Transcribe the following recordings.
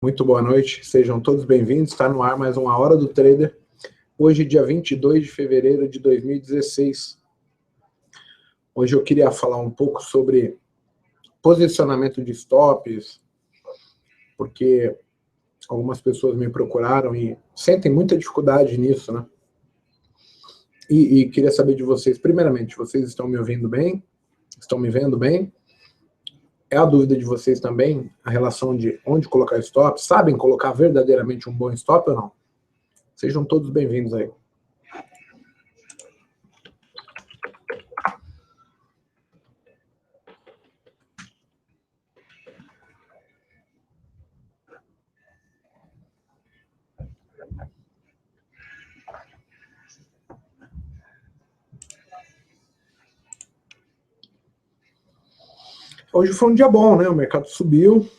Muito boa noite, sejam todos bem-vindos. Está no ar mais uma Hora do Trader. Hoje, dia 22 de fevereiro de 2016. Hoje eu queria falar um pouco sobre posicionamento de stops, porque algumas pessoas me procuraram e sentem muita dificuldade nisso, né? E queria saber de vocês, primeiramente, vocês estão me ouvindo bem? Estão me vendo bem? É a dúvida de vocês também, a relação de onde colocar stop? Sabem colocar verdadeiramente um bom stop ou não? Sejam todos bem-vindos aí. Hoje foi um dia bom, né? O mercado subiu.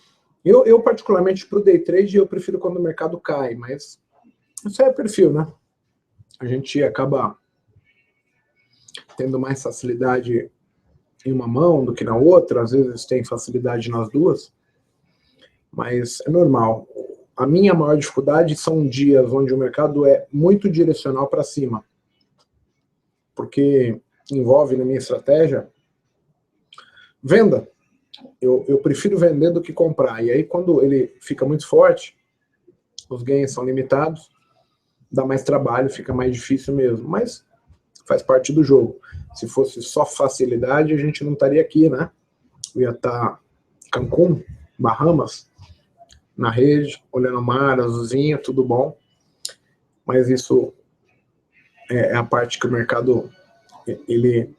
Eu particularmente, para o day trade, eu prefiro quando o mercado cai, mas isso é perfil, né? A gente acaba tendo mais facilidade em uma mão do que na outra, às vezes tem facilidade nas duas, mas é normal. A minha maior dificuldade são dias onde o mercado é muito direcional para cima, porque envolve na minha estratégia venda. Eu prefiro vender do que comprar, e aí quando ele fica muito forte, os ganhos são limitados, dá mais trabalho, fica mais difícil mesmo, mas faz parte do jogo. Se fosse só facilidade, a gente não estaria aqui, né? Eu ia estar Cancún, Bahamas, na rede, olhando o mar, azulzinho, tudo bom. Mas isso é a parte que o mercado ele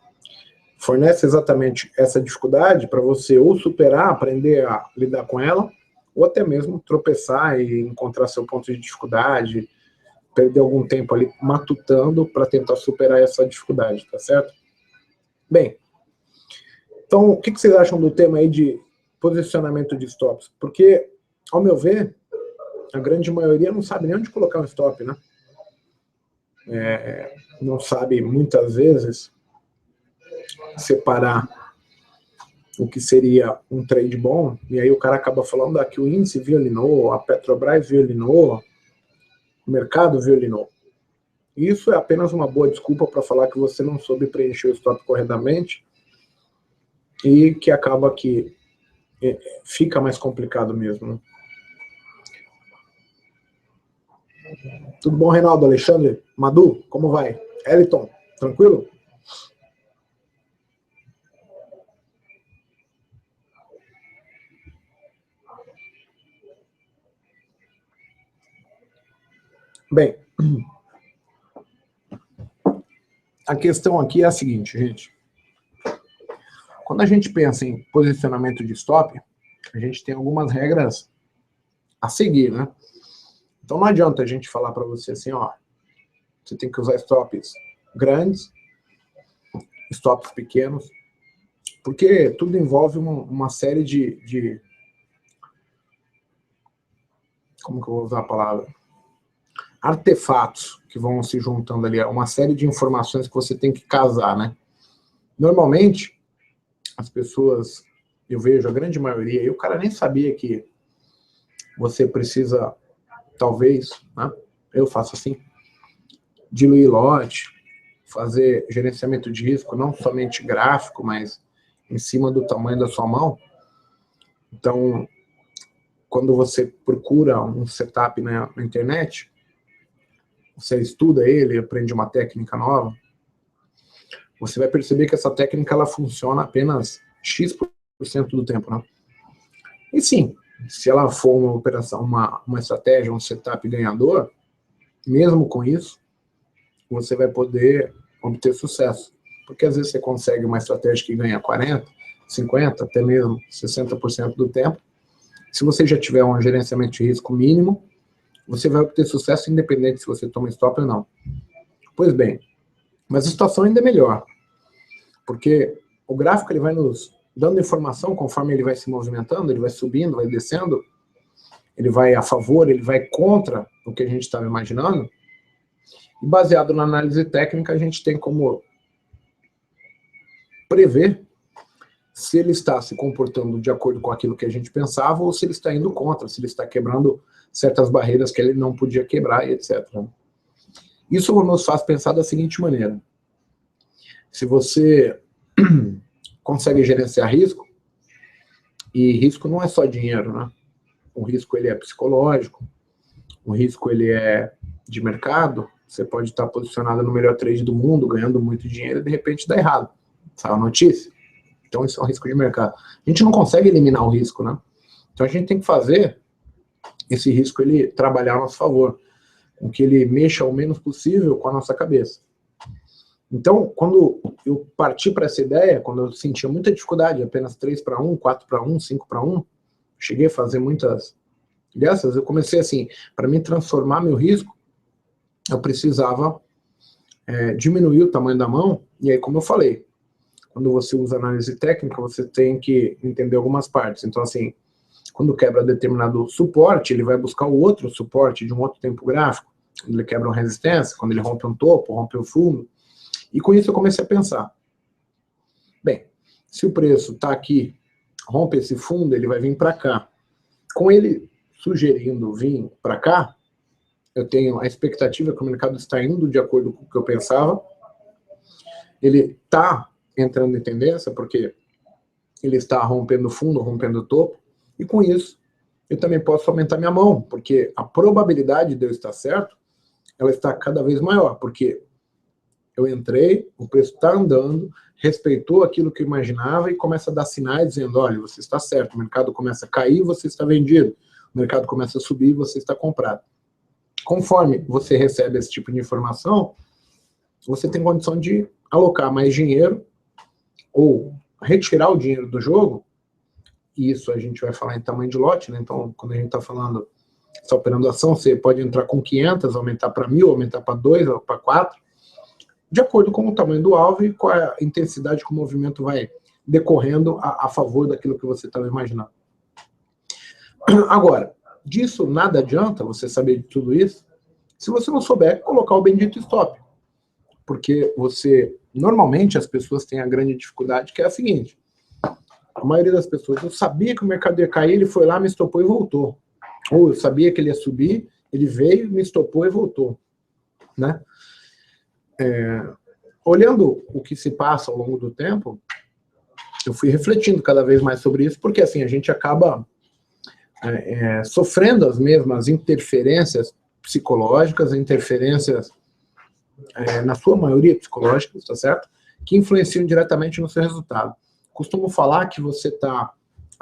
fornece exatamente essa dificuldade para você ou superar, aprender a lidar com ela, ou até mesmo tropeçar e encontrar seu ponto de dificuldade, perder algum tempo ali matutando para tentar superar essa dificuldade, tá certo? Bem, então o que vocês acham do tema aí de posicionamento de stops? Porque, ao meu ver, a grande maioria não sabe nem onde colocar um stop, né? Não sabe, muitas vezes, separar o que seria um trade bom, e aí o cara acaba falando que o índice violinou, a Petrobras violinou, o mercado violinou. Isso é apenas uma boa desculpa para falar que você não soube preencher o stop corretamente e que acaba que fica mais complicado mesmo, né? Tudo bom, Reinaldo, Alexandre, Madu, como vai? Eliton, tranquilo? Bem, a questão aqui é a seguinte, gente. Quando a gente pensa em posicionamento de stop, a gente tem algumas regras a seguir, né? Então não adianta a gente falar para você assim, ó, você tem que usar stops grandes, stops pequenos, porque tudo envolve uma série de... Como que eu vou usar a palavra? Artefatos que vão se juntando ali, uma série de informações que você tem que casar, né? Normalmente, as pessoas, eu vejo a grande maioria, e o cara nem sabia que você precisa, talvez, né? Eu faço assim, diluir lote, fazer gerenciamento de risco, não somente gráfico, mas em cima do tamanho da sua mão. Então, quando você procura um setup na internet, você estuda ele, aprende uma técnica nova, você vai perceber que essa técnica ela funciona apenas X% do tempo, né? E sim, se ela for uma operação, uma estratégia, um setup ganhador, mesmo com isso, você vai poder obter sucesso. Porque às vezes você consegue uma estratégia que ganha 40%, 50%, até mesmo 60% do tempo. Se você já tiver um gerenciamento de risco mínimo, você vai obter sucesso independente se você toma stop ou não. Pois bem, mas a situação ainda é melhor, porque o gráfico ele vai nos dando informação conforme ele vai se movimentando, ele vai subindo, vai descendo, ele vai a favor, ele vai contra o que a gente estava imaginando, e baseado na análise técnica, a gente tem como prever se ele está se comportando de acordo com aquilo que a gente pensava ou se ele está indo contra, se ele está quebrando certas barreiras que ele não podia quebrar, e etc. Isso nos faz pensar da seguinte maneira: se você consegue gerenciar risco, e risco não é só dinheiro, né? O risco ele é psicológico, o risco ele é de mercado. Você pode estar posicionado no melhor trade do mundo, ganhando muito dinheiro, e de repente dá errado. Sai a notícia. Então isso é um risco de mercado. A gente não consegue eliminar o risco, né? Então a gente tem que fazer esse risco ele trabalhar a nosso favor, com que ele mexa o menos possível com a nossa cabeça. Então, quando eu parti para essa ideia, quando eu sentia muita dificuldade, apenas 3-1, 4-1, 5-1, cheguei a fazer muitas dessas, eu comecei assim, para mim transformar meu risco, eu precisava diminuir o tamanho da mão, e aí, como eu falei, quando você usa análise técnica, você tem que entender algumas partes. Então, assim, quando quebra determinado suporte, ele vai buscar o outro suporte de um outro tempo gráfico, quando ele quebra uma resistência, quando ele rompe um topo, rompe um fundo. E com isso eu comecei a pensar, bem, se o preço está aqui, rompe esse fundo, ele vai vir para cá. Com ele sugerindo vir para cá, eu tenho a expectativa que o mercado está indo de acordo com o que eu pensava. Ele está entrando em tendência, porque ele está rompendo o fundo, rompendo o topo, e com isso eu também posso aumentar minha mão, porque a probabilidade de eu estar certo, ela está cada vez maior, porque eu entrei, o preço está andando, respeitou aquilo que eu imaginava e começa a dar sinais dizendo, olha, você está certo, o mercado começa a cair, você está vendido, o mercado começa a subir, você está comprado. Conforme você recebe esse tipo de informação, você tem condição de alocar mais dinheiro ou retirar o dinheiro do jogo, e isso a gente vai falar em tamanho de lote, né? Então, quando a gente está falando essa operando ação, você pode entrar com 500, aumentar para 1.000, aumentar para 2, para 4, de acordo com o tamanho do alvo e com a intensidade que o movimento vai decorrendo a favor daquilo que você estava imaginando. Agora, disso nada adianta você saber de tudo isso, se você não souber colocar o bendito stop. Porque normalmente as pessoas têm a grande dificuldade, que é a seguinte, a maioria das pessoas, eu sabia que o mercado ia cair, ele foi lá, me estopou e voltou. Ou eu sabia que ele ia subir, ele veio, me estopou e voltou. Né? Olhando o que se passa ao longo do tempo, eu fui refletindo cada vez mais sobre isso, porque assim, a gente acaba sofrendo as mesmas interferências psicológicas, interferências, na sua maioria psicológicas, tá certo? Que influenciam diretamente no seu resultado. Costumo falar que você está,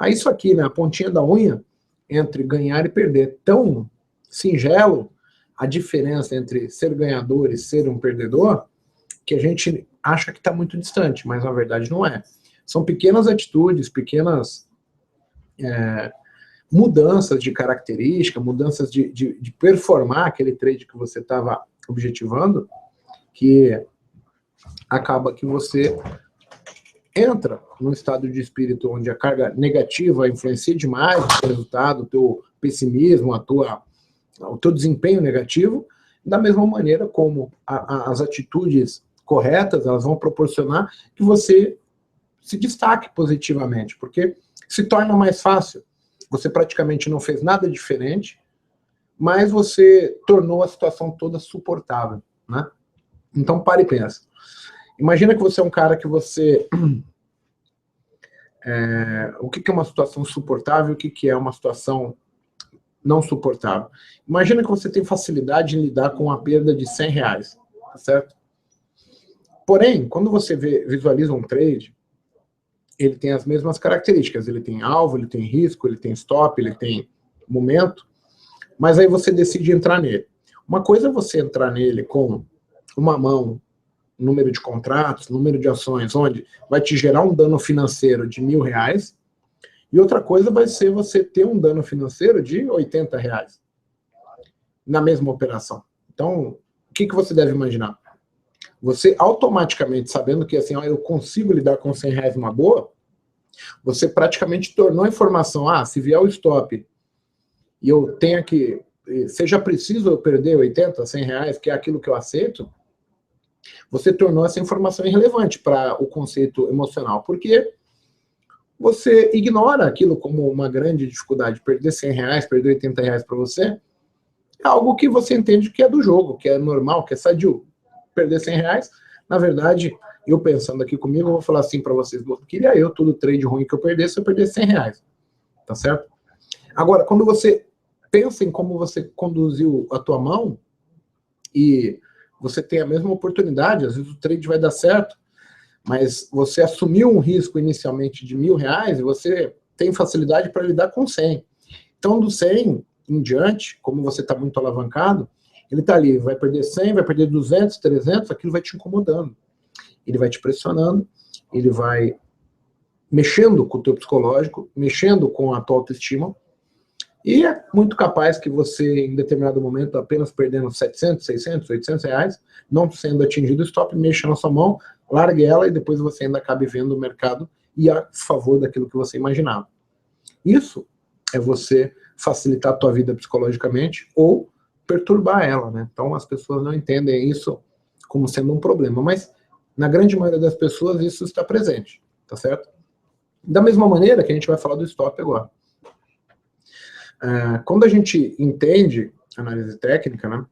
isso aqui, né, a pontinha da unha, entre ganhar e perder. Tão singelo a diferença entre ser ganhador e ser um perdedor, que a gente acha que está muito distante, mas na verdade não é. São pequenas atitudes, pequenas mudanças de característica, mudanças de performar aquele trade que você estava objetivando, que acaba que você entra num estado de espírito onde a carga negativa influencia demais o seu resultado, o teu pessimismo, o teu desempenho negativo, da mesma maneira como as atitudes corretas, elas vão proporcionar que você se destaque positivamente, porque se torna mais fácil. Você praticamente não fez nada diferente, mas você tornou a situação toda suportável, né? Então, pare e pensa. Imagina que você é um cara que você... o que é uma situação suportável e o que é uma situação não suportável? Imagina que você tem facilidade em lidar com a perda de R$100, tá certo? Porém, quando você visualiza um trade, ele tem as mesmas características. Ele tem alvo, ele tem risco, ele tem stop, ele tem momento, mas aí você decide entrar nele. Uma coisa é você entrar nele com uma mão, número de contratos, número de ações, onde vai te gerar um dano financeiro de R$1.000, e outra coisa vai ser você ter um dano financeiro de R$80 na mesma operação. Então, o que você deve imaginar? Você automaticamente, sabendo que assim, eu consigo lidar com R$100 numa boa, você praticamente tornou a informação, se vier o stop e eu tenha que, seja preciso eu perder 80, R$100, que é aquilo que eu aceito, você tornou essa informação irrelevante para o conceito emocional. Por quê? você ignora aquilo como uma grande dificuldade. Perder 100 reais, perder 80 reais para você, é algo que você entende que é do jogo, que é normal, que é sadio. Perder 100 reais, na verdade, eu pensando aqui comigo, eu vou falar assim para vocês, queria eu, todo trade ruim que eu perdesse 100 reais, tá certo? Agora, quando você pensa em como você conduziu a tua mão, e você tem a mesma oportunidade, às vezes o trade vai dar certo, mas você assumiu um risco inicialmente de R$1.000 e você tem facilidade para lidar com 100. Então, do 100 em diante, como você está muito alavancado, ele está ali, vai perder 100, vai perder 200, 300, aquilo vai te incomodando. Ele vai te pressionando, ele vai mexendo com o teu psicológico, mexendo com a tua autoestima, e é muito capaz que você, em determinado momento, apenas perdendo 700, 600, 800 reais, não sendo atingido o stop, mexa na sua mão, largue ela e depois você ainda acabe vendo o mercado e a favor daquilo que você imaginava. Isso é você facilitar a tua vida psicologicamente ou perturbar ela, né? Então as pessoas não entendem isso como sendo um problema, mas na grande maioria das pessoas isso está presente, tá certo? Da mesma maneira que a gente vai falar do stop agora. Quando a gente entende análise técnica, né,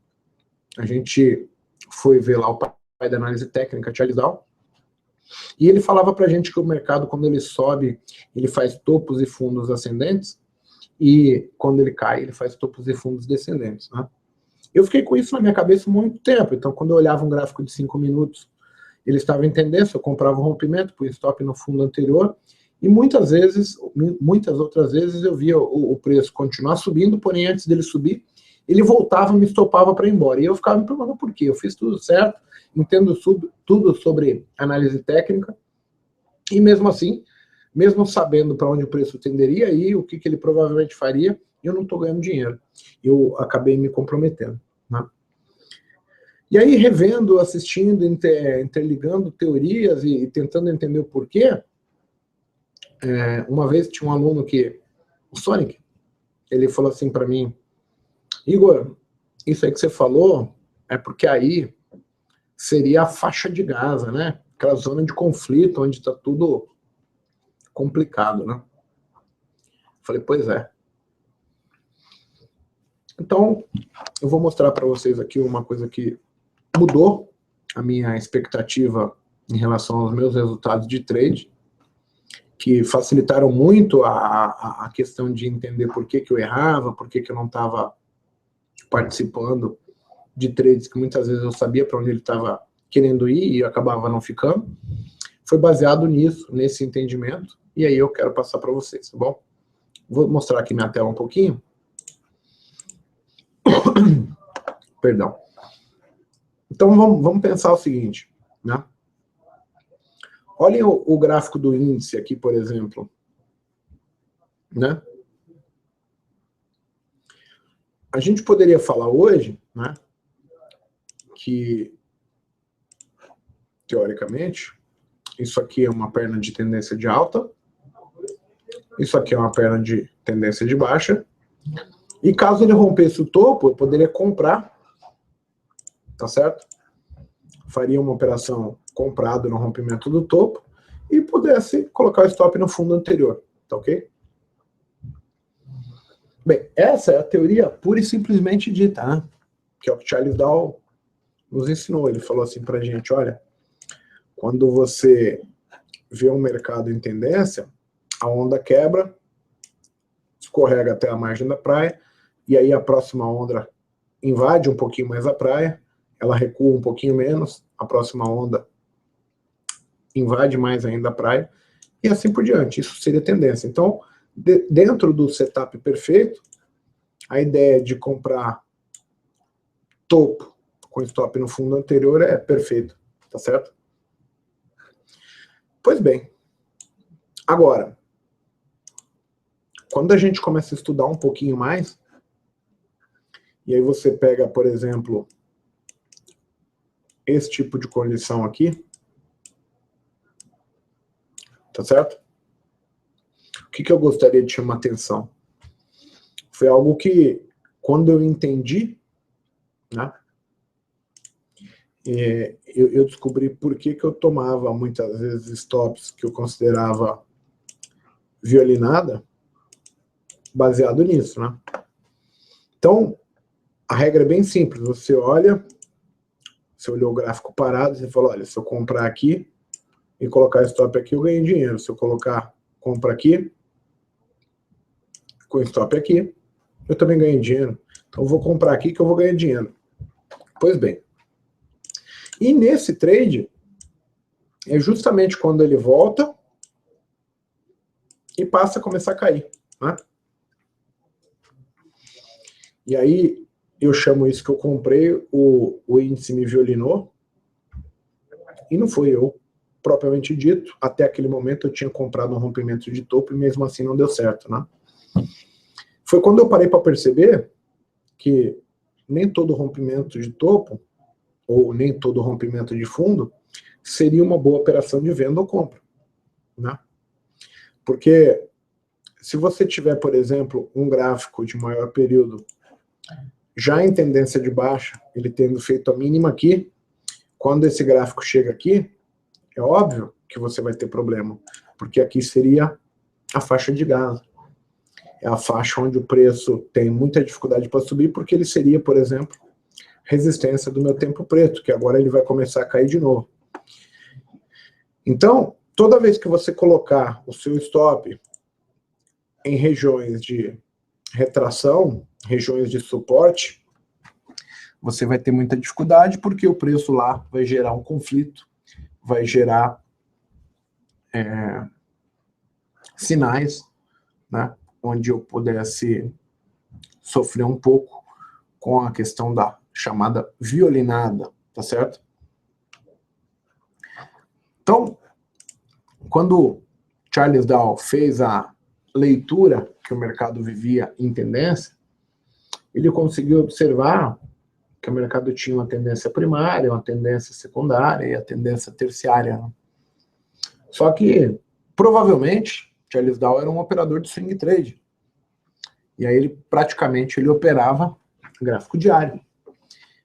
a gente foi ver lá o pai da análise técnica, Charles Dow, e ele falava pra gente que o mercado, quando ele sobe, ele faz topos e fundos ascendentes, e quando ele cai, ele faz topos e fundos descendentes, né? Eu fiquei com isso na minha cabeça muito tempo, então quando eu olhava um gráfico de 5 minutos, ele estava em tendência, eu comprava o rompimento, põe stop no fundo anterior, e muitas outras vezes eu via o preço continuar subindo, porém antes dele subir, ele voltava, me estopava para ir embora. E eu ficava me perguntando por quê. Eu fiz tudo certo, entendo tudo sobre análise técnica, e mesmo assim, mesmo sabendo para onde o preço tenderia e o que ele provavelmente faria, eu não estou ganhando dinheiro. Eu acabei me comprometendo, né? E aí, revendo, assistindo, interligando teorias e tentando entender o porquê, uma vez tinha um aluno o Sonic, ele falou assim para mim, Igor, isso aí que você falou é porque aí seria a faixa de Gaza, né? Aquela zona de conflito onde está tudo complicado, né? Falei, pois é. Então, eu vou mostrar para vocês aqui uma coisa que mudou a minha expectativa em relação aos meus resultados de trade, que facilitaram muito a questão de entender por que eu errava, por que eu não estava participando de trades que muitas vezes eu sabia para onde ele estava querendo ir e eu acabava não ficando. Foi baseado nisso, nesse entendimento, e aí eu quero passar para vocês, tá bom? Vou mostrar aqui minha tela um pouquinho. Perdão. Então vamos pensar o seguinte, né? Olhem o gráfico do índice aqui, por exemplo, né? A gente poderia falar hoje, né, que, teoricamente, isso aqui é uma perna de tendência de alta, isso aqui é uma perna de tendência de baixa, e caso ele rompesse o topo, eu poderia comprar, tá certo? Faria uma operação comprado no rompimento do topo e pudesse colocar o stop no fundo anterior, tá ok? Bem, essa é a teoria pura e simplesmente dita, né? Que é o que Charles Dow nos ensinou. Ele falou assim pra gente, olha, quando você vê um mercado em tendência, a onda quebra, escorrega até a margem da praia, e aí a próxima onda invade um pouquinho mais a praia, ela recua um pouquinho menos, a próxima onda invade mais ainda a praia, e assim por diante. Isso seria tendência. Então, dentro do setup perfeito, a ideia de comprar topo com stop no fundo anterior é perfeito, tá certo? Pois bem, agora, quando a gente começa a estudar um pouquinho mais, e aí você pega, por exemplo, esse tipo de condição aqui, tá certo? O que eu gostaria de chamar atenção? Foi algo que, quando eu entendi, né, eu descobri por que eu tomava muitas vezes stops que eu considerava violinada baseado nisso, né? Então, a regra é bem simples. Você olha, você olhou o gráfico parado, você fala, olha, se eu comprar aqui e colocar stop aqui, eu ganho dinheiro. Se eu colocar compra aqui, com stop aqui, eu também ganho dinheiro. Então, eu vou comprar aqui que eu vou ganhar dinheiro. Pois bem. E nesse trade, é justamente quando ele volta e passa a começar a cair, né? E aí, eu chamo isso que eu comprei, o índice me violinou, e não foi eu, propriamente dito. Até aquele momento eu tinha comprado um rompimento de topo e mesmo assim não deu certo, né? Foi quando eu parei para perceber que nem todo rompimento de topo, ou nem todo rompimento de fundo, seria uma boa operação de venda ou compra, né? Porque se você tiver, por exemplo, um gráfico de maior período já em tendência de baixa, ele tendo feito a mínima aqui, quando esse gráfico chega aqui, é óbvio que você vai ter problema, porque aqui seria a faixa de Gaza. É a faixa onde o preço tem muita dificuldade para subir, porque ele seria, por exemplo, resistência do meu tempo preto, que agora ele vai começar a cair de novo. Então, toda vez que você colocar o seu stop em regiões de retração, regiões de suporte, você vai ter muita dificuldade, porque o preço lá vai gerar um conflito, vai gerar sinais, né, onde eu pudesse sofrer um pouco com a questão da chamada violinada, tá certo? Então, quando Charles Dow fez a leitura que o mercado vivia em tendência, ele conseguiu observar que o mercado tinha uma tendência primária, uma tendência secundária e a tendência terciária. Só que, provavelmente, Charles Dow era um operador de swing trade. E aí, praticamente, ele operava gráfico diário.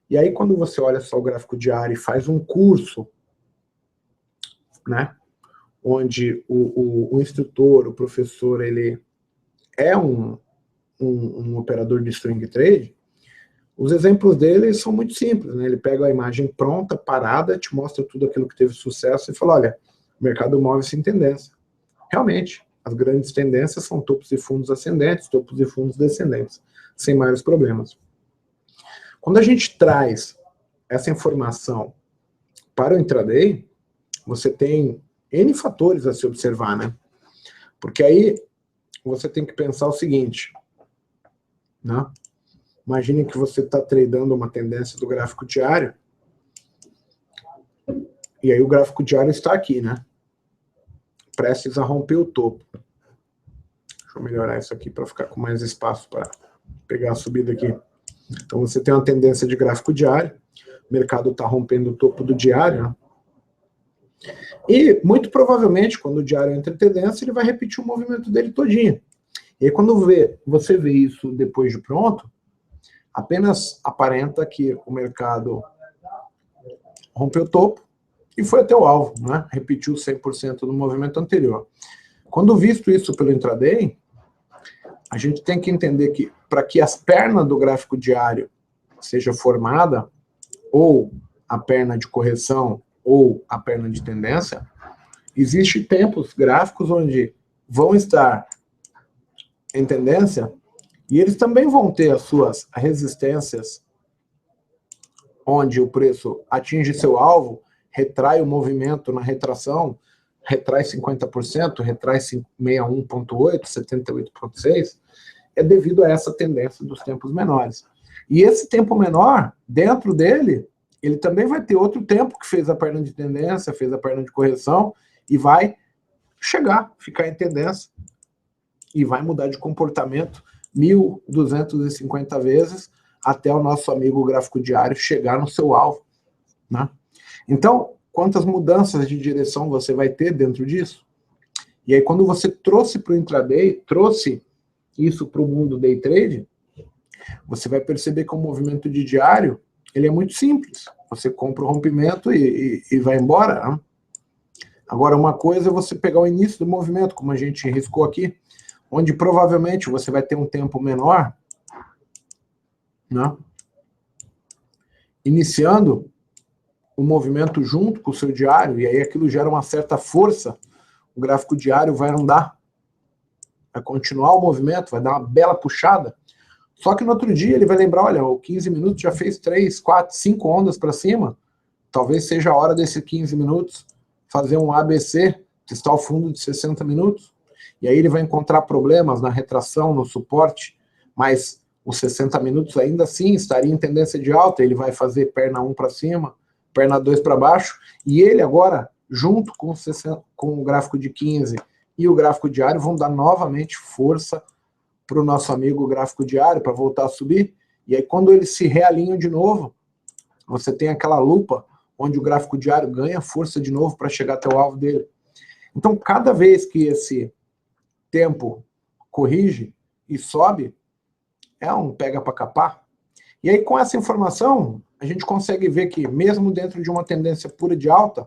E aí, quando você olha só o gráfico diário e faz um curso, né, onde o instrutor, o professor, ele é um operador de swing trade, os exemplos dele são muito simples, né? Ele pega a imagem pronta, parada, te mostra tudo aquilo que teve sucesso e fala, olha, o mercado move-se em tendência. Realmente, as grandes tendências são topos e fundos ascendentes, topos e fundos descendentes, sem maiores problemas. Quando a gente traz essa informação para o intraday, você tem N fatores a se observar, né? Porque aí você tem que pensar o seguinte, né? Imagine que você está tradando uma tendência do gráfico diário, e aí o gráfico diário está aqui, né? Prestes a romper o topo. Deixa eu melhorar isso aqui para ficar com mais espaço para pegar a subida aqui. Então você tem uma tendência de gráfico diário, o mercado está rompendo o topo do diário, né? E muito provavelmente, quando o diário entra em tendência, ele vai repetir o movimento dele todinho. E aí quando você vê isso depois de pronto, apenas aparenta que o mercado rompeu o topo e foi até o alvo, né? Repetiu 100% do movimento anterior. Quando visto isso pelo intraday, a gente tem que entender que para que as pernas do gráfico diário seja formada, ou a perna de correção, ou a perna de tendência, existem tempos gráficos onde vão estar em tendência e eles também vão ter as suas resistências, onde o preço atinge seu alvo, retrai o movimento na retração, retrai 50%, retrai 61,8%, 78,6%, é devido a essa tendência dos tempos menores. E esse tempo menor, dentro dele, ele também vai ter outro tempo que fez a perna de tendência, fez a perna de correção, e vai chegar, ficar em tendência, e vai mudar de comportamento 1.250 vezes, até o nosso amigo gráfico diário chegar no seu alvo, né? Então, quantas mudanças de direção você vai ter dentro disso? E aí, quando você trouxe para o intraday, trouxe isso para o mundo day trade, você vai perceber que o movimento de diário, ele é muito simples. Você compra o rompimento e vai embora, né? Agora, uma coisa é você pegar o início do movimento, como a gente riscou aqui, onde provavelmente você vai ter um tempo menor, né? Iniciando o movimento junto com o seu diário, e aí aquilo gera uma certa força, o gráfico diário vai andar, vai continuar o movimento, vai dar uma bela puxada, só que no outro dia ele vai lembrar, olha, o 15 minutos já fez 3, 4, 5 ondas para cima, talvez seja a hora desses 15 minutos fazer um ABC, testar o fundo de 60 minutos, e aí ele vai encontrar problemas na retração, no suporte, mas os 60 minutos ainda assim estaria em tendência de alta, ele vai fazer perna 1 para cima, perna 2 para baixo, e ele agora, junto com o gráfico de 15 e o gráfico diário, vão dar novamente força para o nosso amigo gráfico diário, para voltar a subir, e aí quando eles se realinham de novo, você tem aquela lupa, onde o gráfico diário ganha força de novo para chegar até o alvo dele. Então, cada vez que esse tempo corrige e sobe, é um pega para capar. E aí, com essa informação, a gente consegue ver que, mesmo dentro de uma tendência pura de alta,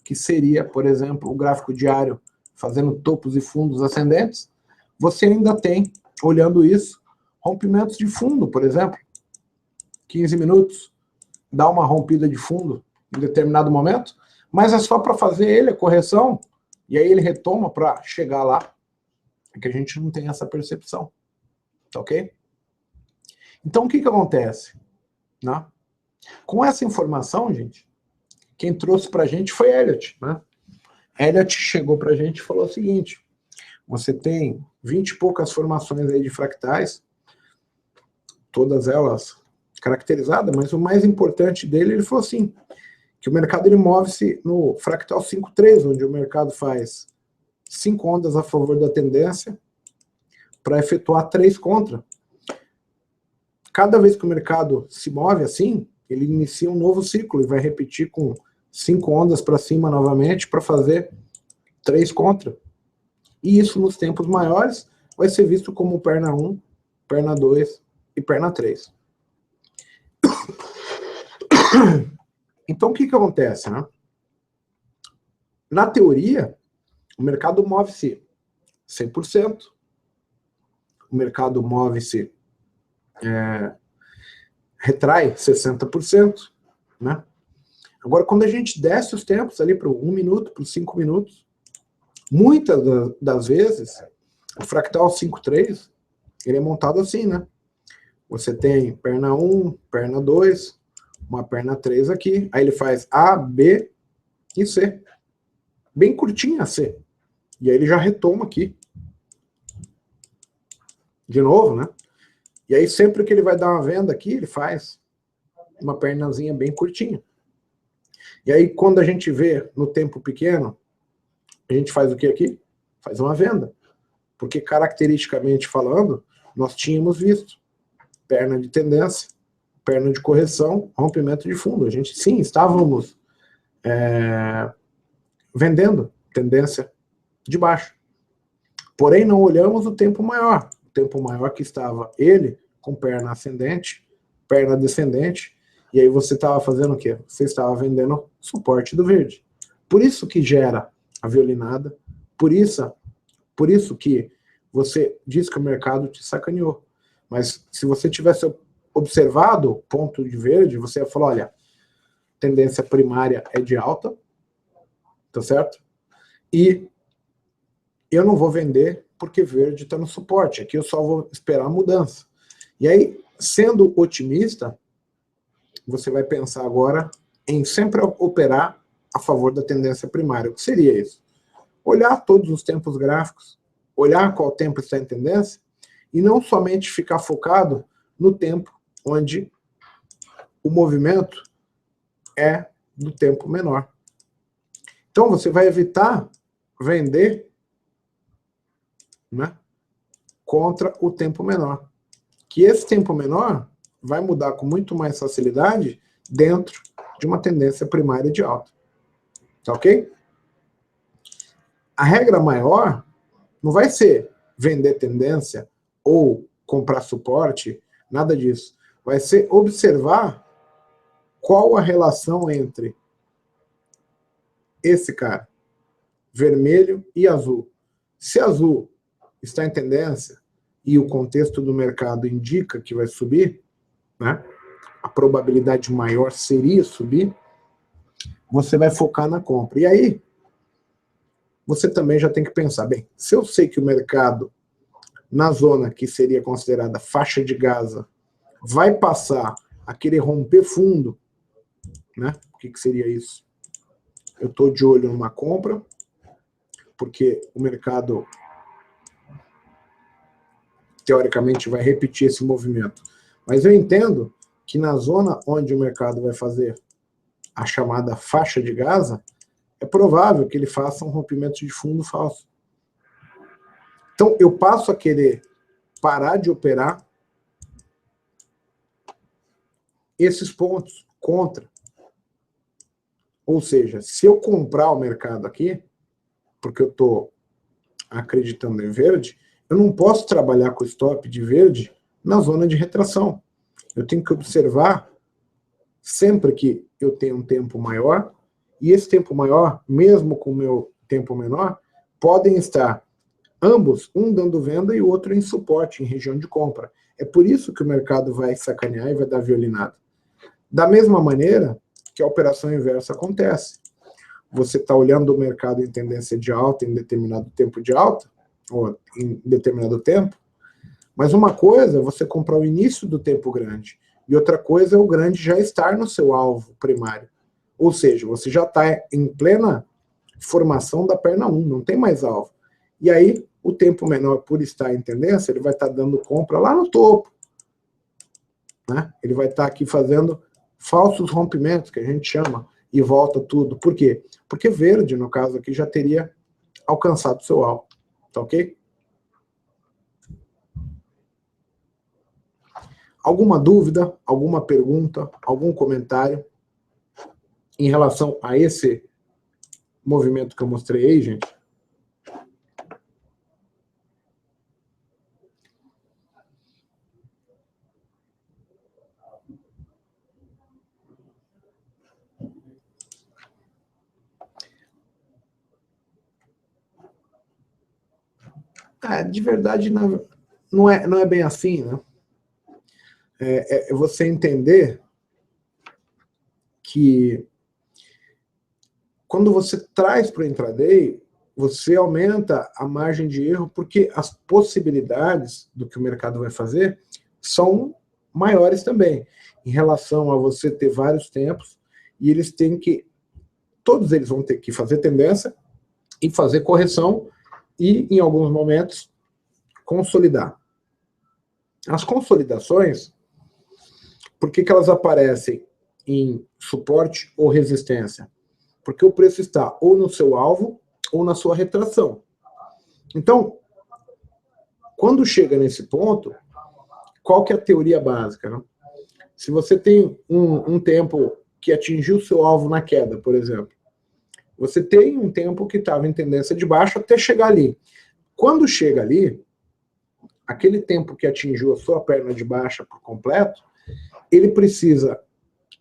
que seria, por exemplo, o gráfico diário fazendo topos e fundos ascendentes, você ainda tem, olhando isso, rompimentos de fundo, por exemplo. 15 minutos, dá uma rompida de fundo em determinado momento, mas é só para fazer ele a correção, e aí ele retoma para chegar lá. É que a gente não tem essa percepção. Tá ok? Então, o que acontece? Né? Com essa informação, gente, quem trouxe para a gente foi Elliott. Né? Elliott chegou para a gente e falou o seguinte, você tem 20 e poucas formações aí de fractais, todas elas caracterizadas, mas o mais importante dele, ele falou assim, que o mercado ele move-se no fractal 5-3, onde o mercado faz 5 ondas a favor da tendência para efetuar 3 contra. Cada vez que o mercado se move assim, ele inicia um novo ciclo e vai repetir com 5 ondas para cima novamente para fazer 3 contra. E isso nos tempos maiores vai ser visto como perna 1, perna 2 e perna 3. Então, o que acontece? Né? Na teoria, o mercado move-se 100%, o mercado move-se, retrai 60%. Né? Agora, quando a gente desce os tempos ali para 1 minuto, para 5 minutos, muitas das vezes, o fractal 5-3, ele é montado assim, né? Você tem perna 1, perna 2, uma perna 3 aqui, aí ele faz A, B e C. Bem curtinha a C. E aí ele já retoma aqui. De novo, né? E aí sempre que ele vai dar uma venda aqui, ele faz uma pernazinha bem curtinha. E aí quando a gente vê no tempo pequeno, a gente faz o que aqui? Faz uma venda. Porque caracteristicamente falando, nós tínhamos visto perna de tendência, perna de correção, rompimento de fundo. A gente, sim, estávamos vendendo tendência de baixo. Porém, não olhamos o tempo maior. O tempo maior que estava ele com perna ascendente, perna descendente, e aí você estava fazendo o quê? Você estava vendendo suporte do verde. Por isso que gera a violinada, por isso que você diz que o mercado te sacaneou. Mas se você tivesse observado o ponto de verde, você ia falar, olha, tendência primária é de alta, tá certo? E eu não vou vender porque verde está no suporte, aqui eu só vou esperar a mudança. E aí, sendo otimista, você vai pensar agora em sempre operar a favor da tendência primária. O que seria isso? Olhar todos os tempos gráficos, olhar qual tempo está em tendência, e não somente ficar focado no tempo onde o movimento é do tempo menor. Então, você vai evitar vender, né, contra o tempo menor. Que esse tempo menor vai mudar com muito mais facilidade dentro de uma tendência primária de alta. Tá ok? A regra maior não vai ser vender tendência ou comprar suporte, nada disso. Vai ser observar qual a relação entre esse cara vermelho e azul. Se azul está em tendência e o contexto do mercado indica que vai subir, né, a probabilidade maior seria subir, você vai focar na compra. E aí, você também já tem que pensar, bem, se eu sei que o mercado, na zona que seria considerada faixa de Gaza, vai passar a querer romper fundo, né? O que seria isso? Eu estou de olho numa compra, porque o mercado, teoricamente, vai repetir esse movimento. Mas eu entendo que na zona onde o mercado vai fazer a chamada faixa de Gaza, é provável que ele faça um rompimento de fundo falso. Então, eu passo a querer parar de operar esses pontos contra. Ou seja, se eu comprar o mercado aqui, porque eu estou acreditando em verde, eu não posso trabalhar com o stop de verde na zona de retração. Eu tenho que observar sempre que eu tenho um tempo maior, e esse tempo maior, mesmo com o meu tempo menor, podem estar ambos, um dando venda e o outro em suporte, em região de compra. É por isso que o mercado vai sacanear e vai dar violinada. Da mesma maneira que a operação inversa acontece. Você está olhando o mercado em tendência de alta em determinado tempo de alta, ou em determinado tempo, mas uma coisa é você comprar o início do tempo grande, e outra coisa é o grande já estar no seu alvo primário. Ou seja, você já está em plena formação da perna 1, não tem mais alvo. E aí, o tempo menor, por estar em tendência, ele vai estar dando compra lá no topo. Né? Ele vai estar aqui fazendo falsos rompimentos, que a gente chama, e volta tudo. Por quê? Porque verde, no caso aqui, já teria alcançado o seu alvo. Tá ok? Alguma dúvida, alguma pergunta, algum comentário em relação a esse movimento que eu mostrei aí, gente? De verdade, não é bem assim, né? É você entender que quando você traz para o intraday, você aumenta a margem de erro, porque as possibilidades do que o mercado vai fazer são maiores também, em relação a você ter vários tempos, e eles têm que, todos eles vão ter que fazer tendência e fazer correção, e em alguns momentos consolidar. As consolidações, por que elas aparecem em suporte ou resistência? Porque o preço está ou no seu alvo ou na sua retração. Então, quando chega nesse ponto, qual que é a teoria básica? Né? Se você tem um tempo que atingiu o seu alvo na queda, por exemplo, você tem um tempo que estava em tendência de baixa até chegar ali. Quando chega ali, aquele tempo que atingiu a sua perna de baixa por completo, ele precisa,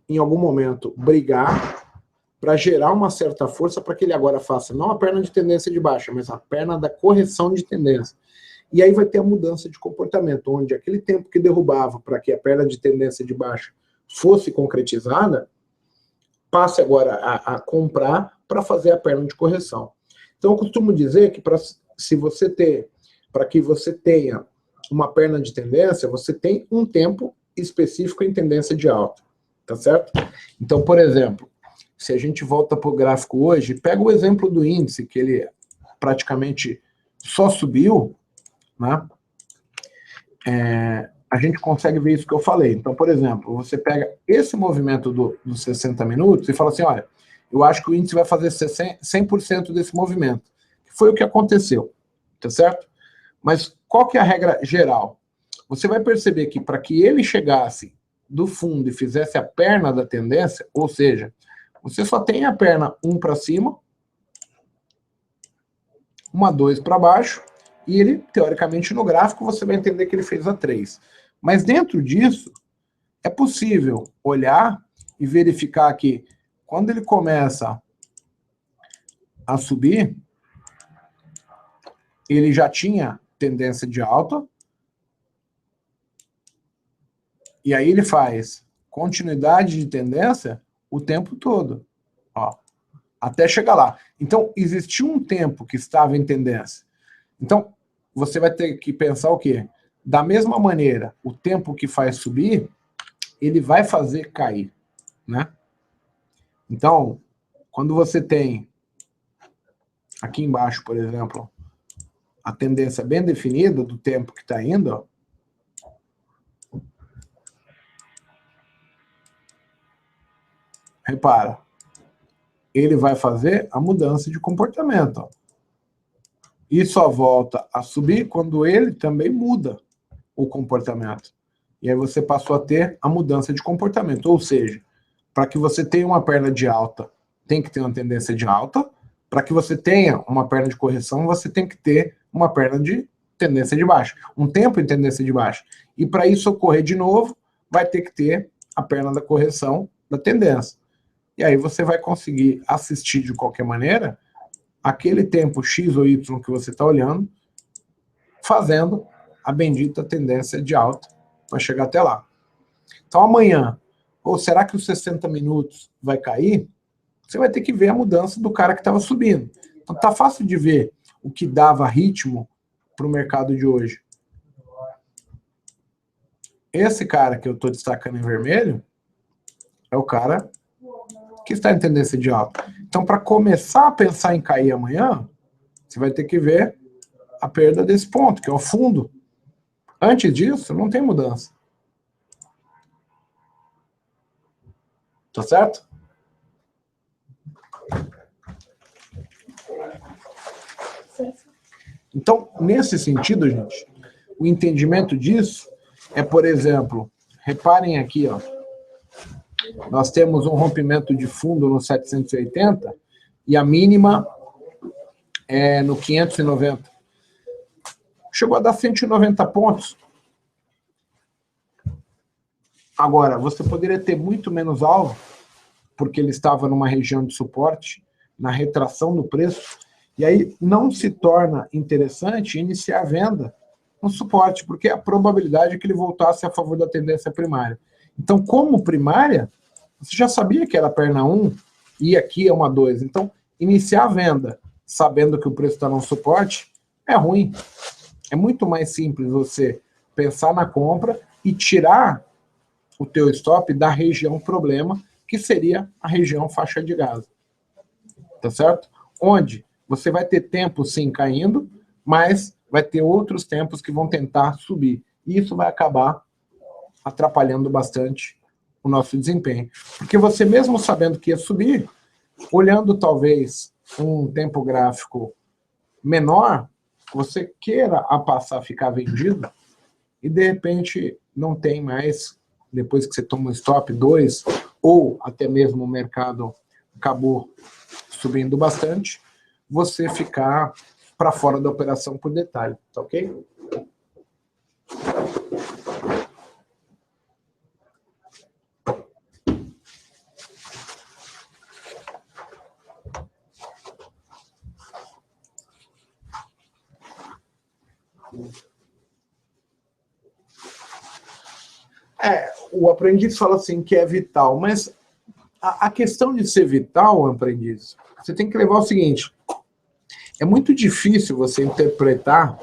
em algum momento, brigar para gerar uma certa força para que ele agora faça não a perna de tendência de baixa, mas a perna da correção de tendência. E aí vai ter a mudança de comportamento, onde aquele tempo que derrubava para que a perna de tendência de baixa fosse concretizada, passe agora a comprar para fazer a perna de correção. Então eu costumo dizer que para que você tenha uma perna de tendência, você tem um tempo específico em tendência de alta, tá certo? Então, por exemplo, se a gente volta para o gráfico hoje, pega o exemplo do índice, que ele praticamente só subiu, né? A gente consegue ver isso que eu falei. Então, por exemplo, você pega esse movimento dos 60 minutos e fala assim, olha, eu acho que o índice vai fazer 100% desse movimento. Foi o que aconteceu, tá certo? Mas qual que é a regra geral? Você vai perceber que para que ele chegasse do fundo e fizesse a perna da tendência, ou seja, você só tem a perna 1 para cima, uma 2 para baixo, e ele, teoricamente, no gráfico, você vai entender que ele fez a 3. Mas dentro disso, é possível olhar e verificar que quando ele começa a subir, ele já tinha tendência de alta, e aí ele faz continuidade de tendência o tempo todo, ó, até chegar lá. Então, existiu um tempo que estava em tendência. Então, você vai ter que pensar o quê? Da mesma maneira, o tempo que faz subir, ele vai fazer cair, né? Então, quando você tem aqui embaixo, por exemplo, a tendência bem definida do tempo que está indo, ó, repara, ele vai fazer a mudança de comportamento, ó. E só volta a subir quando ele também muda o comportamento. E aí você passou a ter a mudança de comportamento. Ou seja, para que você tenha uma perna de alta, tem que ter uma tendência de alta. Para que você tenha uma perna de correção, você tem que ter uma perna de tendência de baixa. Um tempo em tendência de baixa. E para isso ocorrer de novo, vai ter que ter a perna da correção da tendência. E aí você vai conseguir assistir de qualquer maneira aquele tempo X ou Y que você está olhando, fazendo a bendita tendência de alta para chegar até lá. Então amanhã, ou será que os 60 minutos vai cair? Você vai ter que ver a mudança do cara que estava subindo. Então tá fácil de ver o que dava ritmo para o mercado de hoje. Esse cara que eu estou destacando em vermelho é o cara que está em tendência de alta. Então, para começar a pensar em cair amanhã, você vai ter que ver a perda desse ponto, que é o fundo. Antes disso, não tem mudança. Tá certo? Então, nesse sentido, gente, o entendimento disso é, por exemplo, reparem aqui, ó, nós temos um rompimento de fundo no 780 e a mínima é no 590. Chegou a dar 190 pontos. Agora, você poderia ter muito menos alvo, porque ele estava numa região de suporte, na retração do preço, e aí não se torna interessante iniciar a venda no suporte, porque a probabilidade é que ele voltasse a favor da tendência primária. Então, como primária, você já sabia que era perna 1 e aqui é uma 2. Então, iniciar a venda sabendo que o preço está no suporte é ruim. É muito mais simples você pensar na compra e tirar o teu stop da região problema, que seria a região faixa de Gaza. Tá certo? Onde você vai ter tempo sim caindo, mas vai ter outros tempos que vão tentar subir. E isso vai acabar atrapalhando bastante o nosso desempenho. Porque você mesmo sabendo que ia subir, olhando talvez um tempo gráfico menor, você queira a passar a ficar vendido e de repente não tem mais, depois que você toma um stop 2, ou até mesmo o mercado acabou subindo bastante, você ficar para fora da operação por detalhe, tá ok? O aprendiz fala assim que é vital, mas a questão de ser vital, aprendiz, você tem que levar o seguinte, é muito difícil você interpretar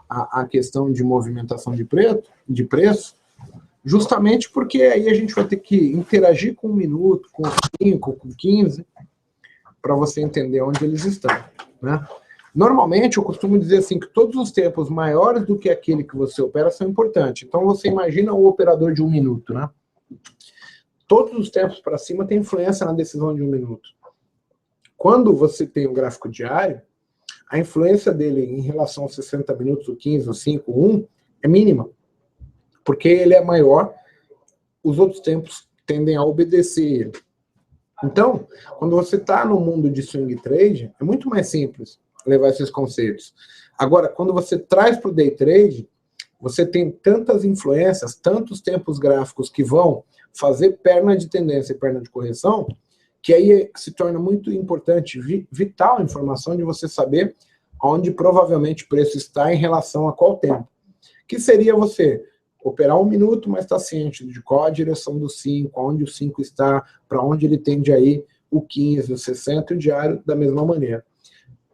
a questão de movimentação de preço, justamente porque aí a gente vai ter que interagir com 1 minuto, com 5, com 15, para você entender onde eles estão, né? Normalmente, eu costumo dizer assim, que todos os tempos maiores do que aquele que você opera são importantes. Então, você imagina o operador de 1 minuto, né? Todos os tempos para cima têm influência na decisão de 1 minuto. Quando você tem um gráfico diário, a influência dele em relação aos 60 minutos, o 15, o 5, o 1, é mínima. Porque ele é maior, os outros tempos tendem a obedecer ele. Então, quando você está no mundo de swing trade, é muito mais simples levar esses conceitos. Agora, quando você traz para o day trade, você tem tantas influências, tantos tempos gráficos que vão fazer perna de tendência e perna de correção, que aí se torna muito importante, vital a informação de você saber onde provavelmente o preço está em relação a qual tempo. Que seria você operar 1 minuto, mas está ciente de qual a direção do 5, onde o 5 está, para onde ele tende a ir, o 15, o 60 e o diário da mesma maneira.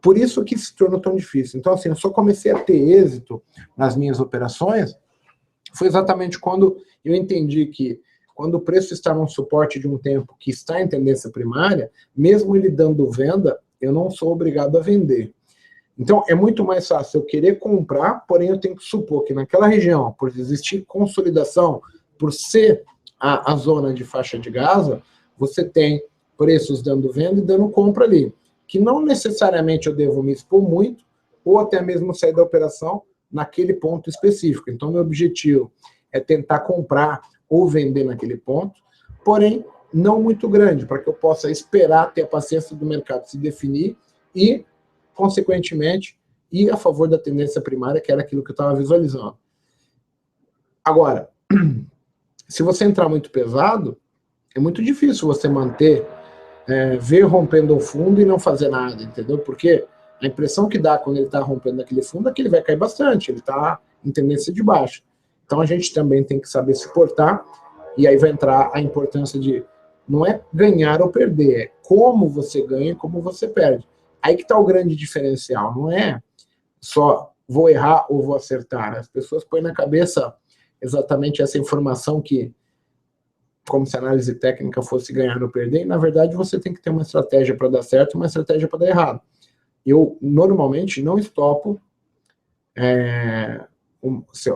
Por isso que se tornou tão difícil. Então, assim, eu só comecei a ter êxito nas minhas operações, foi exatamente quando eu entendi que quando o preço está num suporte de um tempo que está em tendência primária, mesmo ele dando venda, eu não sou obrigado a vender. Então, é muito mais fácil eu querer comprar, porém eu tenho que supor que naquela região, por existir consolidação, por ser a zona de faixa de Gaza, você tem preços dando venda e dando compra ali, que não necessariamente eu devo me expor muito, ou até mesmo sair da operação naquele ponto específico. Então, meu objetivo é tentar comprar ou vender naquele ponto, porém, não muito grande, para que eu possa esperar ter a paciência do mercado se definir e, consequentemente, ir a favor da tendência primária, que era aquilo que eu estava visualizando. Agora, se você entrar muito pesado, é muito difícil você manter, ver rompendo o fundo e não fazer nada, entendeu? Porque a impressão que dá quando ele está rompendo aquele fundo é que ele vai cair bastante, ele está em tendência de baixa. Então a gente também tem que saber se portar, e aí vai entrar a importância de, não é ganhar ou perder, é como você ganha e como você perde. Aí que está o grande diferencial, não é só vou errar ou vou acertar. As pessoas põem na cabeça exatamente essa informação que, como se a análise técnica fosse ganhar ou perder, e na verdade você tem que ter uma estratégia para dar certo e uma estratégia para dar errado. Eu, normalmente, não estopo,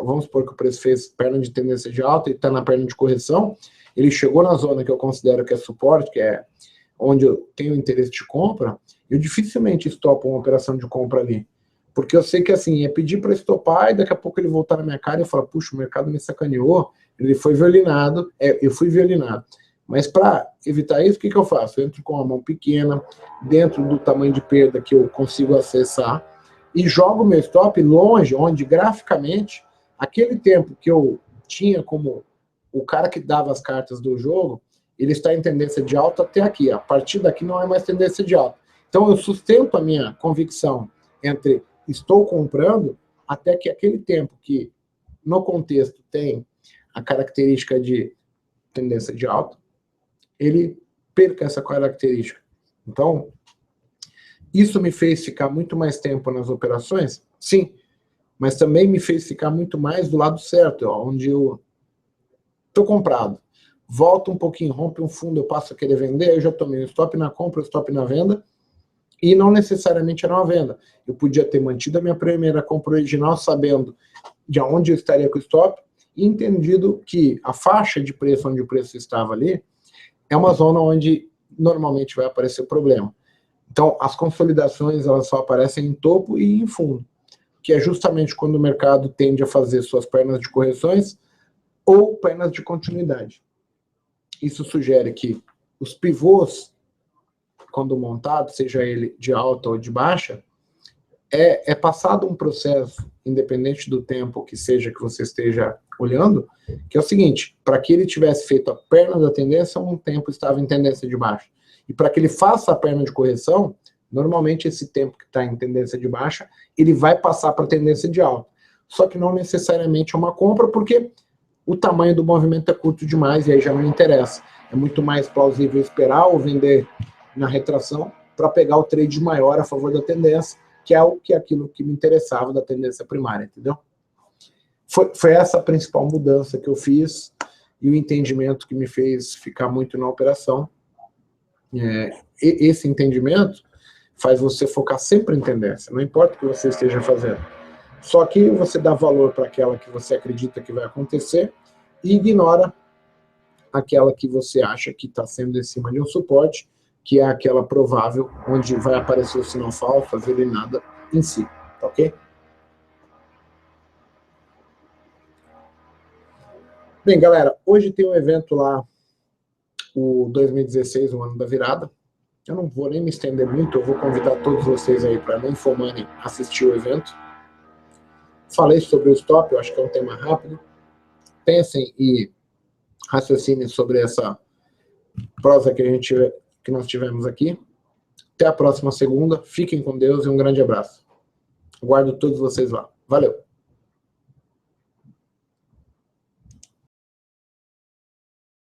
vamos supor que o preço fez perna de tendência de alta e está na perna de correção, ele chegou na zona que eu considero que é suporte, que é onde eu tenho interesse de compra, eu dificilmente estopo uma operação de compra ali. Porque eu sei que, assim, é pedir para estopar e daqui a pouco ele voltar na minha cara e falar, puxa, o mercado me sacaneou, ele foi violinado, eu fui violinado. Mas para evitar isso, o que eu faço? Eu entro com a mão pequena, dentro do tamanho de perda que eu consigo acessar, e jogo meu stop longe, onde graficamente, aquele tempo que eu tinha como o cara que dava as cartas do jogo, ele está em tendência de alta até aqui. A partir daqui não é mais tendência de alta. Então eu sustento a minha convicção entre estou comprando até que aquele tempo que no contexto tem a característica de tendência de alta, ele perca essa característica. Então, isso me fez ficar muito mais tempo nas operações? Sim, mas também me fez ficar muito mais do lado certo, onde eu estou comprado. Volta um pouquinho, rompe um fundo, eu passo a querer vender, aí eu já tomei um stop na compra, um stop na venda, e não necessariamente era uma venda. Eu podia ter mantido a minha primeira compra original, sabendo de onde eu estaria com o stop, e entendido que a faixa de preço onde o preço estava ali, é uma zona onde normalmente vai aparecer problema. Então, as consolidações, elas só aparecem em topo e em fundo, que é justamente quando o mercado tende a fazer suas pernas de correções ou pernas de continuidade. Isso sugere que os pivôs, quando montado, seja ele de alta ou de baixa, é passado um processo, independente do tempo que seja que você esteja olhando, que é o seguinte, para que ele tivesse feito a perna da tendência, um tempo estava em tendência de baixa. E para que ele faça a perna de correção, normalmente esse tempo que está em tendência de baixa, ele vai passar para a tendência de alta. Só que não necessariamente é uma compra, porque o tamanho do movimento é curto demais e aí já não interessa. É muito mais plausível esperar ou vender na retração para pegar o trade maior a favor da tendência, que é aquilo que me interessava da tendência primária, entendeu? Foi essa a principal mudança que eu fiz e o entendimento que me fez ficar muito na operação. Esse entendimento faz você focar sempre em tendência, não importa o que você esteja fazendo. Só que você dá valor para aquela que você acredita que vai acontecer e ignora aquela que você acha que está sendo em cima de um suporte, que é aquela provável, onde vai aparecer o sinal falso, a violinada em si, tá ok? Bem, galera, hoje tem um evento lá, o 2016, o ano da virada. Eu não vou nem me estender muito, eu vou convidar todos vocês aí para nem Infomoney assistir o evento. Falei sobre o stop, eu acho que é um tema rápido. Pensem e raciocinem sobre essa prosa que nós tivemos aqui. Até a próxima segunda. Fiquem com Deus e um grande abraço. Aguardo todos vocês lá. Valeu!